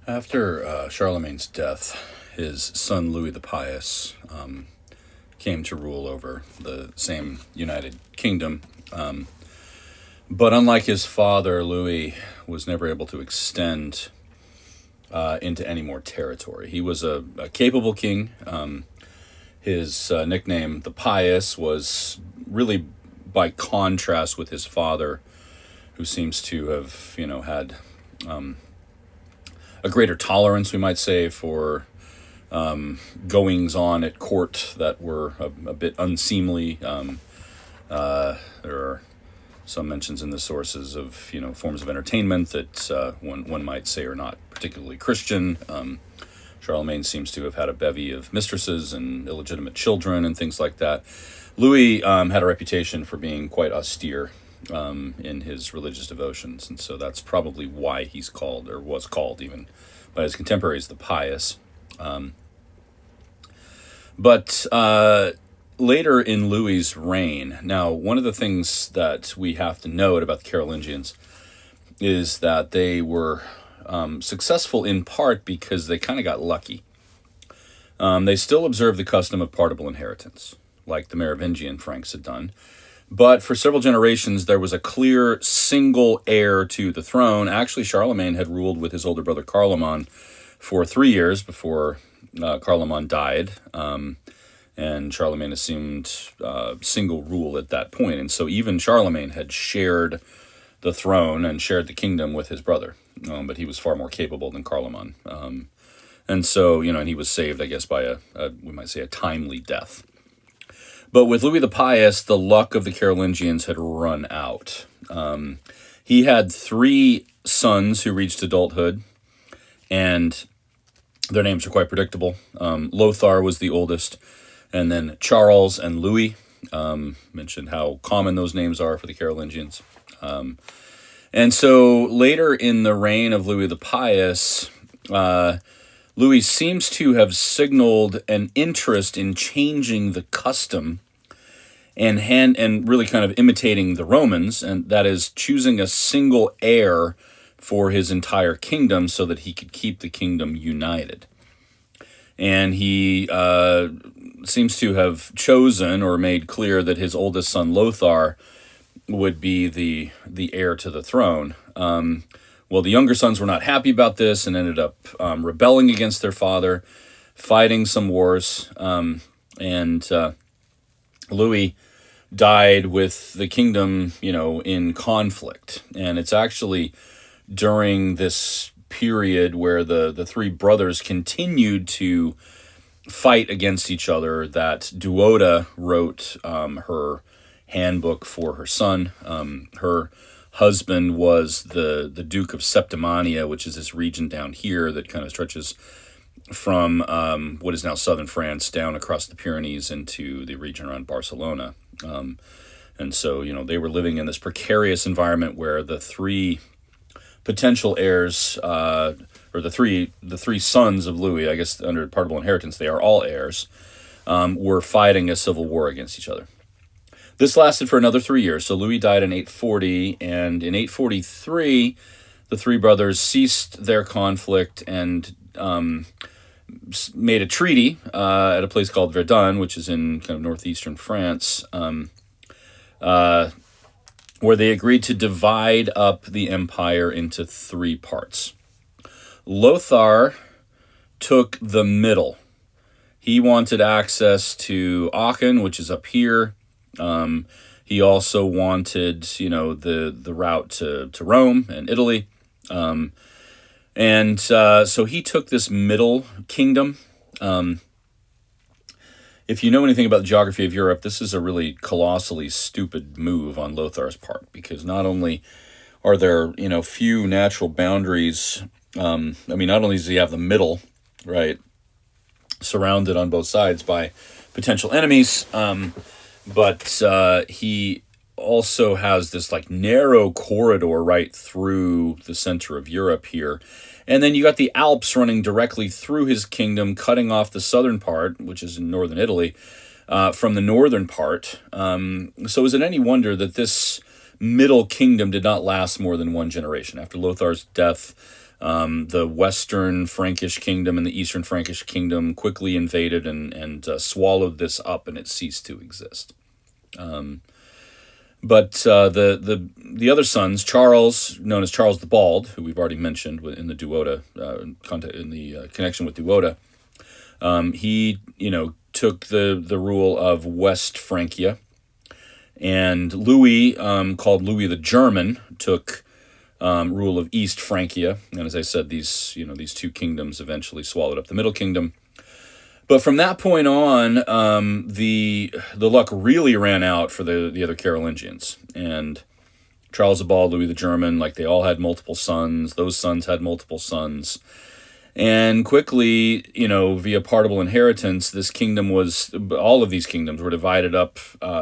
After Charlemagne's death, his son Louis the Pious came to rule over the same United Kingdom. But unlike his father, Louis was never able to extend into any more territory. He was a capable king. His nickname, the Pious, was really by contrast with his father, who seems to have, had a greater tolerance, we might say, for goings on at court that were a bit unseemly. There are some mentions in the sources of forms of entertainment that one might say are not particularly Christian. Charlemagne seems to have had a bevy of mistresses and illegitimate children and things like that. Louis had a reputation for being quite austere in his religious devotions, and so that's probably why he's called, or was called even by his contemporaries, the Pious. But later in Louis's reign, now one of the things that we have to note about the Carolingians is that they were successful in part because they kind of got lucky. They still observed the custom of partible inheritance, like the Merovingian Franks had done. But for several generations, there was a clear single heir to the throne. Actually, Charlemagne had ruled with his older brother Carloman for 3 years before Carloman died. And Charlemagne assumed single rule at that point. And so even Charlemagne had shared the throne and shared the kingdom with his brother. But he was far more capable than Carloman. And so, and he was saved, I guess, by we might say, a timely death. But with Louis the Pious, the luck of the Carolingians had run out. He had 3 sons who reached adulthood, and their names are quite predictable. Lothar was the oldest, and then Charles and Louis. Mentioned how common those names are for the Carolingians. And so later in the reign of Louis the Pious, Louis seems to have signaled an interest in changing the custom and really kind of imitating the Romans, and that is choosing a single heir for his entire kingdom so that he could keep the kingdom united. And he seems to have chosen or made clear that his oldest son Lothar would be the heir to the throne. Well, the younger sons were not happy about this and ended up rebelling against their father, fighting some wars, and Louis died with the kingdom, in conflict. And it's actually during this period where the 3 brothers continued to fight against each other that Duoda wrote her handbook for her son. Her husband was the Duke of Septimania, which is this region down here that kind of stretches from what is now southern France down across the Pyrenees into the region around Barcelona. And so, they were living in this precarious environment where the 3 potential heirs, or the three sons of Louis, I guess under partible inheritance, they are all heirs, were fighting a civil war against each other. This lasted for another 3 years. So Louis died in 840, and in 843, the 3 brothers ceased their conflict and made a treaty at a place called Verdun, which is in kind of northeastern France, where they agreed to divide up the empire into 3 parts. Lothar took the middle. He wanted access to Aachen, which is up here. He also wanted, the route to Rome and Italy. And so he took this middle kingdom. If you know anything about the geography of Europe, this is a really colossally stupid move on Lothar's part, because not only are there, few natural boundaries. Not only does he have the middle, right, surrounded on both sides by potential enemies, but he also has this narrow corridor right through the center of Europe here. And then you got the Alps running directly through his kingdom, cutting off the southern part, which is in northern Italy, from the northern part. So is it any wonder that this Middle Kingdom did not last more than one generation. After Lothar's death, the Western Frankish kingdom and the Eastern Frankish kingdom quickly invaded and swallowed this up, and it ceased to exist. But the other sons, Charles, known as Charles the Bald, who we've already mentioned in the Duota connection with Duota, he took the rule of West Francia, and Louis, called Louis the German, took rule of East Francia. And as I said, these two kingdoms eventually swallowed up the Middle Kingdom. But from that point on, the luck really ran out for the other Carolingians. And Charles the Bald, Louis the German, they all had multiple sons. Those sons had multiple sons. And quickly, via partible inheritance, all of these kingdoms were divided up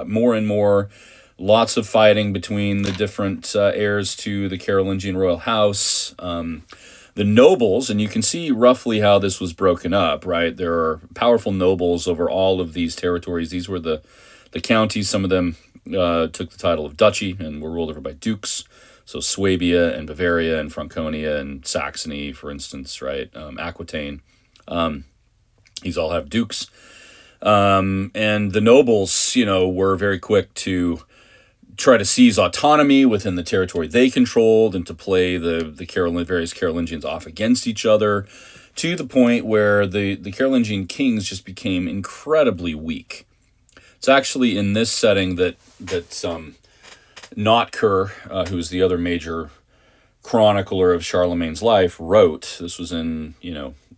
more and more. Lots of fighting between the different heirs to the Carolingian royal house. The nobles, and you can see roughly how this was broken up, right? There are powerful nobles over all of these territories. These were the counties. Some of them took the title of duchy and were ruled over by dukes. So Swabia and Bavaria and Franconia and Saxony, for instance, right? Aquitaine. These all have dukes. And the nobles, were very quick to try to seize autonomy within the territory they controlled and to play the various Carolingians off against each other, to the point where the Carolingian kings just became incredibly weak. It's actually in this setting that Notker, who's the other major chronicler of Charlemagne's life, wrote. This was in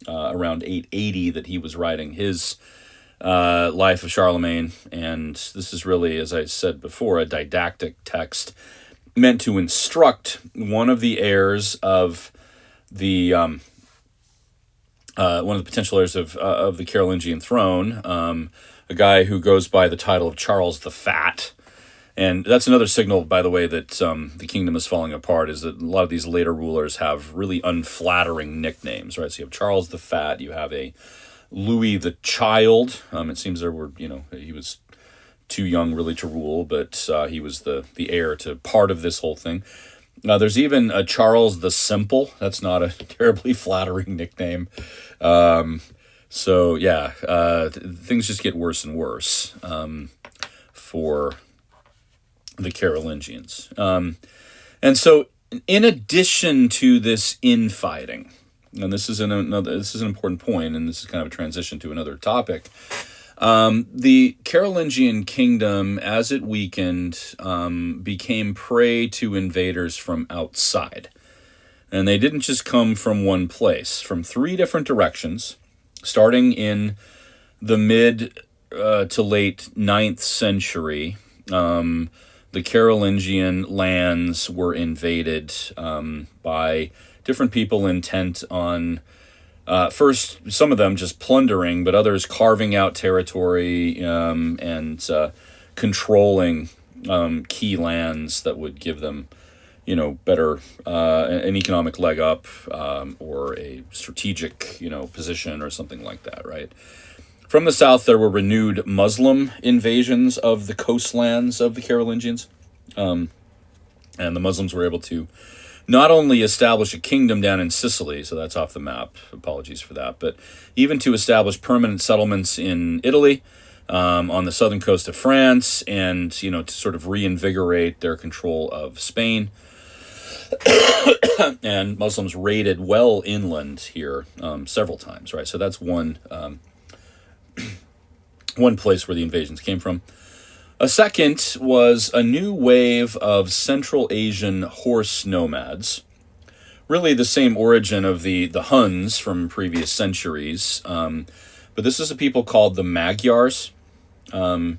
around 880 that he was writing his life of Charlemagne, and this is really, as I said before, a didactic text meant to instruct one of the heirs of one of the potential heirs of the Carolingian throne, a guy who goes by the title of Charles the Fat. And that's another signal, by the way, that the kingdom is falling apart, is that a lot of these later rulers have really unflattering nicknames, right? So you have Charles the Fat, you have a Louis the Child. It seems he was too young really to rule, but he was the heir to part of this whole thing. There's even a Charles the Simple. That's not a terribly flattering nickname. So yeah, things just get worse and worse for the Carolingians. And so in addition to this infighting, and this is an important point, and this is kind of a transition to another topic. The Carolingian kingdom, as it weakened, became prey to invaders from outside. And they didn't just come from one place, from three different directions, starting in the mid to late 9th century. The Carolingian lands were invaded by different people intent on, first, some of them just plundering, but others carving out territory and controlling key lands that would give them, better an economic leg up or a strategic, position or something like that, right? From the south, there were renewed Muslim invasions of the coastlands of the Carolingians, and the Muslims were able to not only establish a kingdom down in Sicily, so that's off the map, apologies for that, but even to establish permanent settlements in Italy, on the southern coast of France, and, to sort of reinvigorate their control of Spain. And Muslims raided well inland here several times, right? So that's one place where the invasions came from. A second was a new wave of Central Asian horse nomads, really the same origin of the Huns from previous centuries, but this is a people called the Magyars, and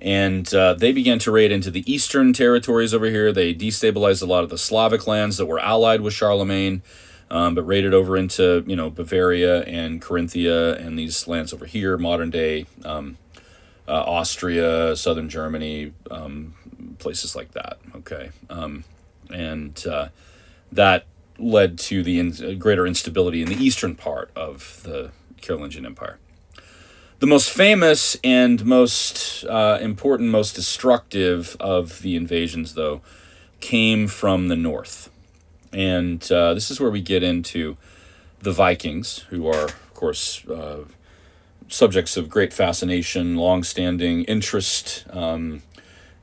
they began to raid into the eastern territories over here. They destabilized a lot of the Slavic lands that were allied with Charlemagne, but raided over into Bavaria and Carinthia and these lands over here, modern day Austria, southern Germany, places like that. Okay, and that led to the greater instability in the eastern part of the Carolingian Empire. The most famous and most important, most destructive of the invasions, though, came from the north. And this is where we get into the Vikings, who are, of course, subjects of great fascination, long-standing interest, and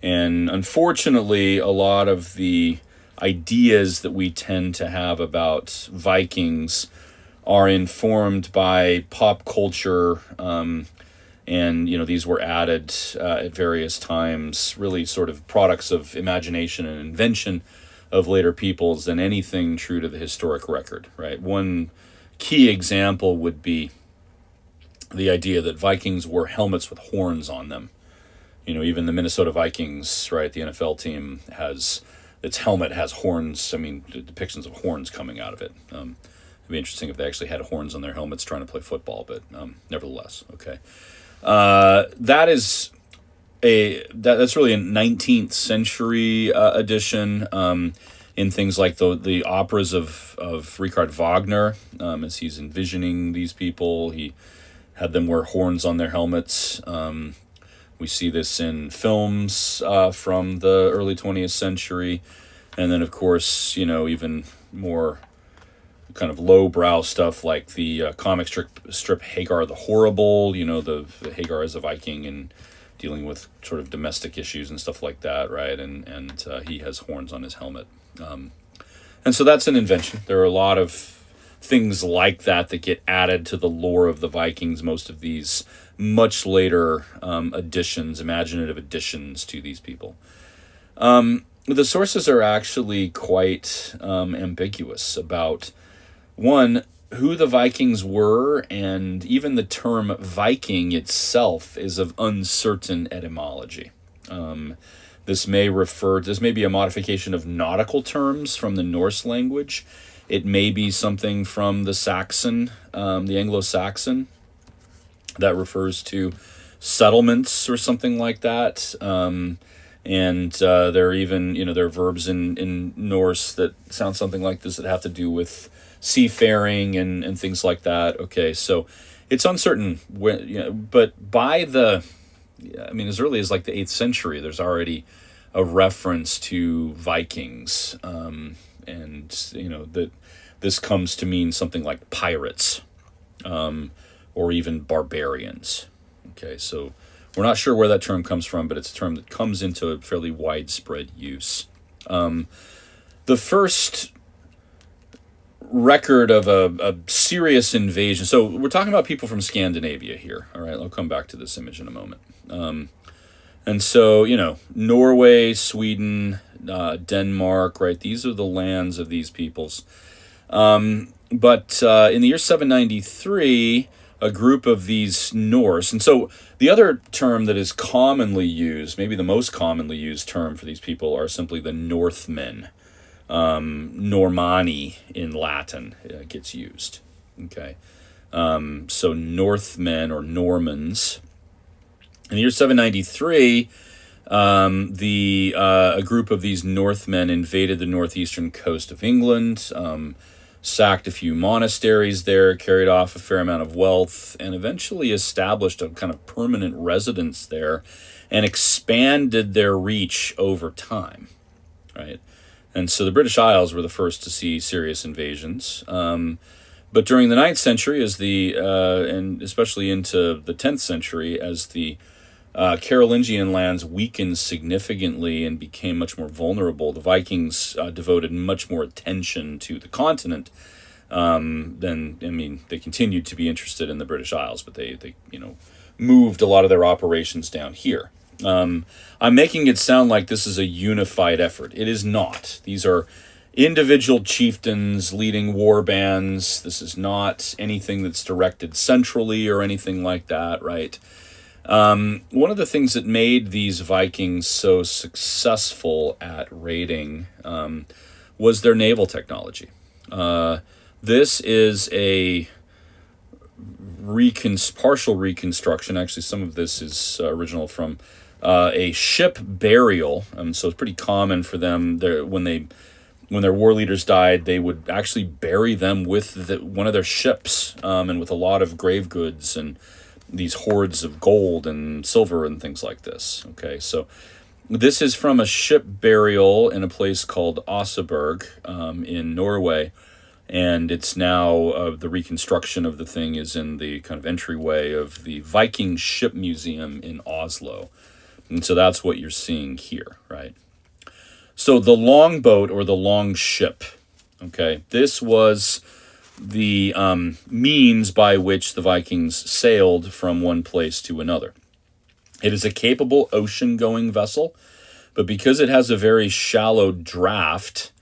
unfortunately, a lot of the ideas that we tend to have about Vikings are informed by pop culture, and these were added at various times, really sort of products of imagination and invention of later peoples than anything true to the historic record, right? One key example would be the idea that Vikings wore helmets with horns on them. Even the Minnesota Vikings, right, the NFL team, its helmet has horns. I mean, depictions of horns coming out of it. It'd be interesting if they actually had horns on their helmets trying to play football, but nevertheless, okay. That's really a 19th century addition in things like the operas of Richard Wagner, as he's envisioning these people. He had them wear horns on their helmets. We see this in films from the early 20th century. And then, of course, even more kind of lowbrow stuff like the comic strip Hagar the Horrible. The Hagar is a Viking and dealing with sort of domestic issues and stuff like that, right? And he has horns on his helmet. And so that's an invention. There are a lot of things like that get added to the lore of the Vikings. Most of these much later imaginative additions to these people. The sources are actually quite ambiguous about, one, who the Vikings were, and even the term Viking itself is of uncertain etymology. This may be a modification of nautical terms from the Norse language. It may be something from the Saxon, the Anglo-Saxon, that refers to settlements or something like that. And there are even, there are verbs in Norse that sound something like this that have to do with seafaring and things like that. Okay, so it's uncertain but by as early as like the 8th century, there's already a reference to Vikings, and that this comes to mean something like pirates, or even barbarians. Okay, so we're not sure where that term comes from, but it's a term that comes into a fairly widespread use. The first record of a serious invasion. So we're talking about people from Scandinavia here. All right, I'll come back to this image in a moment. And so, Norway, Sweden, Denmark, right? These are the lands of these peoples. But in the year 793, a group of these Norse, and so the other term that is commonly used, maybe the most commonly used term for these people, are simply the Northmen. Normani in Latin gets used. Okay, so Northmen or Normans. In the year 793, a group of these Northmen invaded the northeastern coast of England, sacked a few monasteries there, carried off a fair amount of wealth, and eventually established a kind of permanent residence there and expanded their reach over time, right? And so the British Isles were the first to see serious invasions. But during the 9th century, and especially into the 10th century, as the Carolingian lands weakened significantly and became much more vulnerable, the Vikings devoted much more attention to the continent. They continued to be interested in the British Isles, but they moved a lot of their operations down here. I'm making it sound like this is a unified effort. It is not. These are individual chieftains leading war bands. This is not anything that's directed centrally or anything like that, right? One of the things that made these Vikings so successful at raiding was their naval technology. This is a partial reconstruction. Actually, some of this is original from a ship burial. So it's pretty common for them when their war leaders died, they would actually bury them with one of their ships, and with a lot of grave goods and these hoards of gold and silver and things like this. Okay, so This is from a ship burial in a place called Oseberg in Norway. And it's now, the reconstruction of the thing is in the kind of entryway of the Viking Ship Museum in Oslo. And so that's what you're seeing here, right? So the longboat or the long ship, okay, this was the means by which the Vikings sailed from one place to another. It is a capable ocean-going vessel, but because it has a very shallow draft,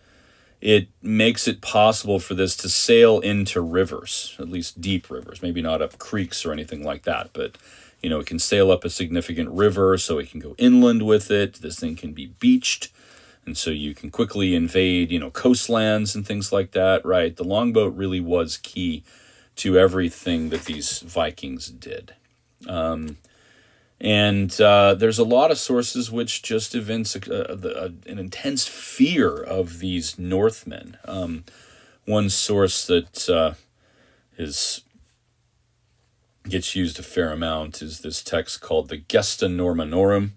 it makes it possible for this to sail into rivers, at least deep rivers, maybe not up creeks or anything like that, but it can sail up a significant river, so it can go inland with it. This thing can be beached, and so you can quickly invade, coastlands and things like that, right? The longboat really was key to everything that these Vikings did. And there's a lot of sources which just evince an intense fear of these Northmen. One source that gets used a fair amount is this text called the Gesta Normanorum,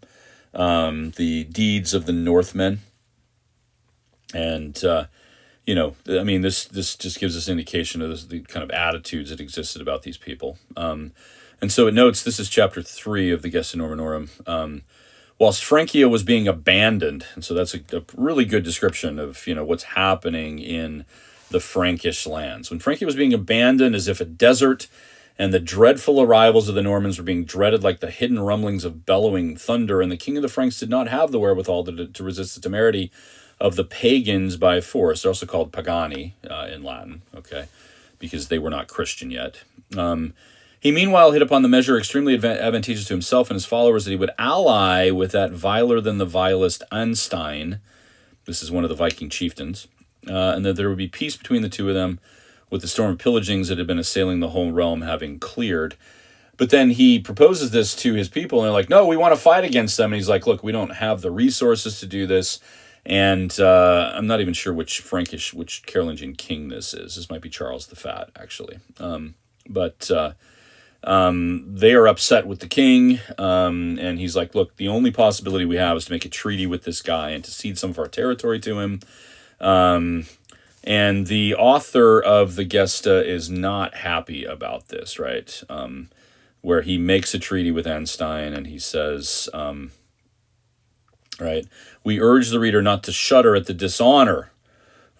the Deeds of the Northmen. And, this just gives us indication of the kind of attitudes that existed about these people. And so it notes, this is chapter 3 of the Gesta Normanorum, whilst Francia was being abandoned, and so that's a really good description of, what's happening in the Frankish lands. When Francia was being abandoned as if a desert, and the dreadful arrivals of the Normans were being dreaded like the hidden rumblings of bellowing thunder, and the king of the Franks did not have the wherewithal to resist the temerity of the pagans by force. They're also called pagani in Latin, okay, because they were not Christian yet. He meanwhile hit upon the measure extremely advantageous to himself and his followers that he would ally with that viler than the vilest Anstein. This is one of the Viking chieftains. And that there would be peace between the two of them, with the storm of pillagings that had been assailing the whole realm having cleared. But then he proposes this to his people, and they're like, no, we want to fight against them. And he's like, look, we don't have the resources to do this. And I'm not even sure which Carolingian king this is. This might be Charles the Fat, actually. But they are upset with the king, and he's like, look, the only possibility we have is to make a treaty with this guy and to cede some of our territory to him. And the author of the Gesta is not happy about this, right? Where he makes a treaty with Anstein, and he says, right, we urge the reader not to shudder at the dishonor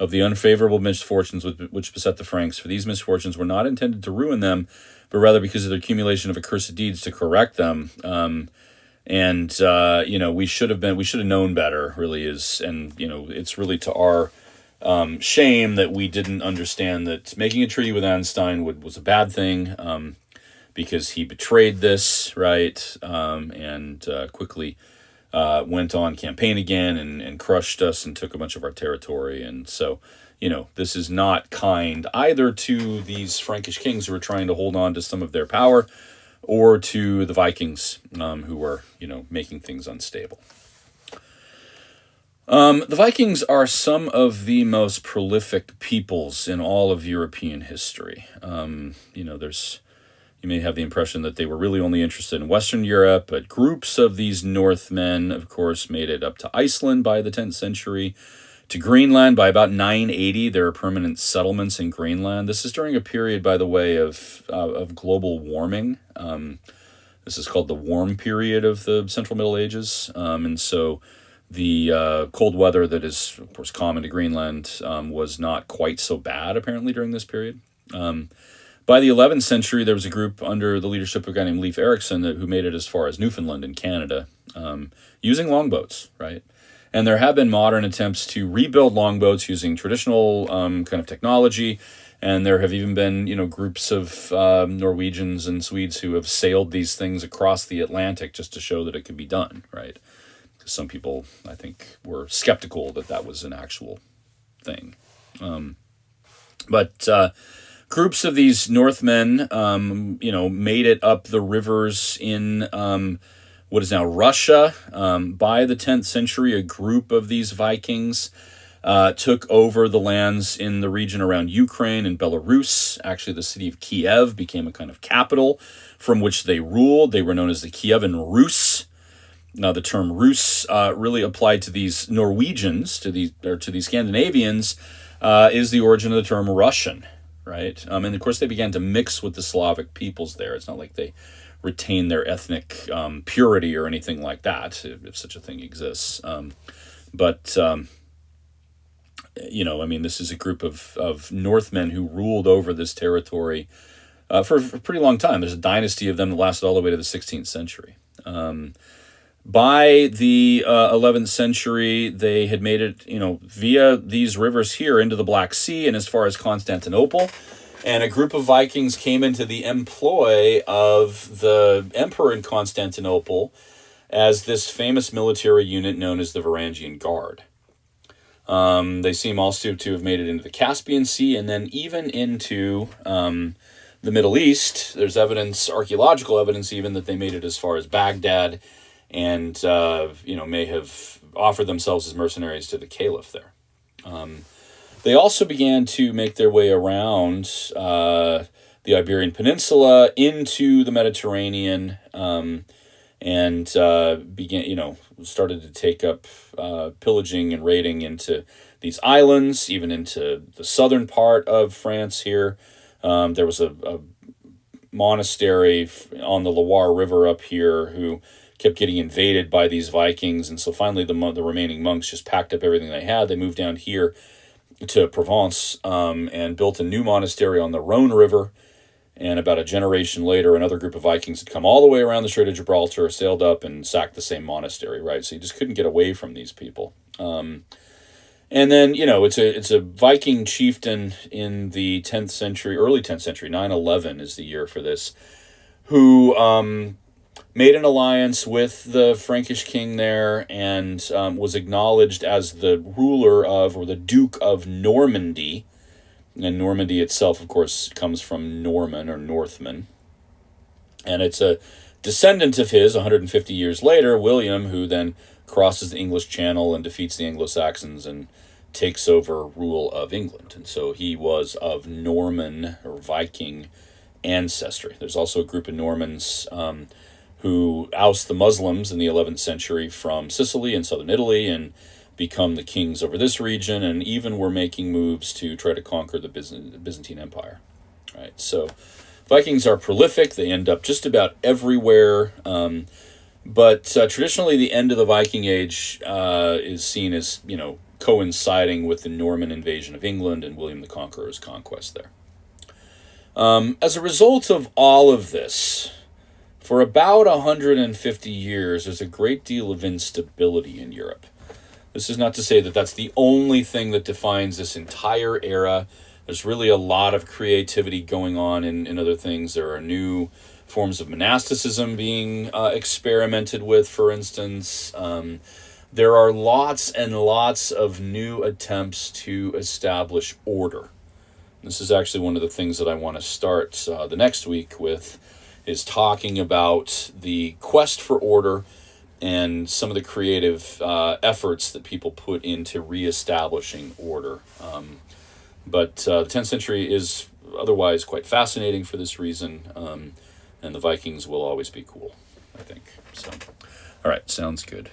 of the unfavorable misfortunes which beset the Franks, for these misfortunes were not intended to ruin them, but rather because of the accumulation of accursed deeds to correct them. We should have known better, really is, and, it's really to our shame that we didn't understand that making a treaty with Anstein was a bad thing, because he betrayed this, right, and quickly went on campaign again and crushed us and took a bunch of our territory. And so, this is not kind either to these Frankish kings who are trying to hold on to some of their power, or to the Vikings who were, making things unstable. The Vikings are some of the most prolific peoples in all of European history. You may have the impression that they were really only interested in Western Europe, but groups of these Northmen, of course, made it up to Iceland by the 10th century, to Greenland by about 980. There are permanent settlements in Greenland. This is during a period, by the way, of global warming. This is called the warm period of the Central Middle Ages, and so the cold weather that is, of course, common to Greenland was not quite so bad, apparently, during this period. By the 11th century, there was a group under the leadership of a guy named Leif Erikson who made it as far as Newfoundland in Canada, using longboats, right? And there have been modern attempts to rebuild longboats using traditional kind of technology, and there have even been, groups of Norwegians and Swedes who have sailed these things across the Atlantic just to show that it can be done, right? Because some people, I think, were skeptical that was an actual thing. But groups of these Northmen, made it up the rivers in what is now Russia. By the 10th century, a group of these Vikings took over the lands in the region around Ukraine and Belarus. Actually, the city of Kiev became a kind of capital from which they ruled. They were known as the Kievan Rus. Now, the term Rus really applied to these Norwegians, to these Scandinavians, is the origin of the term Russian, right? And of course, they began to mix with the Slavic peoples there. It's not like they retain their ethnic purity or anything like that, if such a thing exists. But I mean, this is a group of Northmen who ruled over this territory for a pretty long time. There's a dynasty of them that lasted all the way to the 16th century. By the 11th century, they had made it, via these rivers here into the Black Sea and as far as Constantinople. And a group of Vikings came into the employ of the emperor in Constantinople as this famous military unit known as the Varangian Guard. They seem also to have made it into the Caspian Sea and then even into the Middle East. There's archaeological evidence even, that they made it as far as Baghdad and, may have offered themselves as mercenaries to the caliph there. They also began to make their way around the Iberian Peninsula into the Mediterranean, and started to take up pillaging and raiding into these islands, even into the southern part of France here. There was a monastery on the Loire River up here who kept getting invaded by these Vikings, and so finally the remaining monks just packed up everything they had. They moved down here to Provence and built a new monastery on the Rhone River. And about a generation later, another group of Vikings had come all the way around the Strait of Gibraltar, sailed up, and sacked the same monastery, right? So you just couldn't get away from these people. And then, it's a Viking chieftain in the 10th century, early 10th century, 911 is the year for this, who made an alliance with the Frankish king there and was acknowledged as the ruler of, or the Duke of Normandy. And Normandy itself, of course, comes from Norman or Northman. And it's a descendant of his, 150 years later, William, who then crosses the English Channel and defeats the Anglo-Saxons and takes over rule of England. And so he was of Norman or Viking ancestry. There's also a group of Normans who oust the Muslims in the 11th century from Sicily and southern Italy and become the kings over this region, and even were making moves to try to conquer the Byzantine Empire. Right, so Vikings are prolific. They end up just about everywhere. But traditionally, the end of the Viking Age is seen as, coinciding with the Norman invasion of England and William the Conqueror's conquest there. As a result of all of this, for about 150 years, there's a great deal of instability in Europe. This is not to say that that's the only thing that defines this entire era. There's really a lot of creativity going on in other things. There are new forms of monasticism being experimented with, for instance. There are lots and lots of new attempts to establish order. This is actually one of the things that I want to start the next week with, is talking about the quest for order and some of the creative efforts that people put into reestablishing order. But the 10th century is otherwise quite fascinating for this reason, and the Vikings will always be cool, I think. So, all right, sounds good.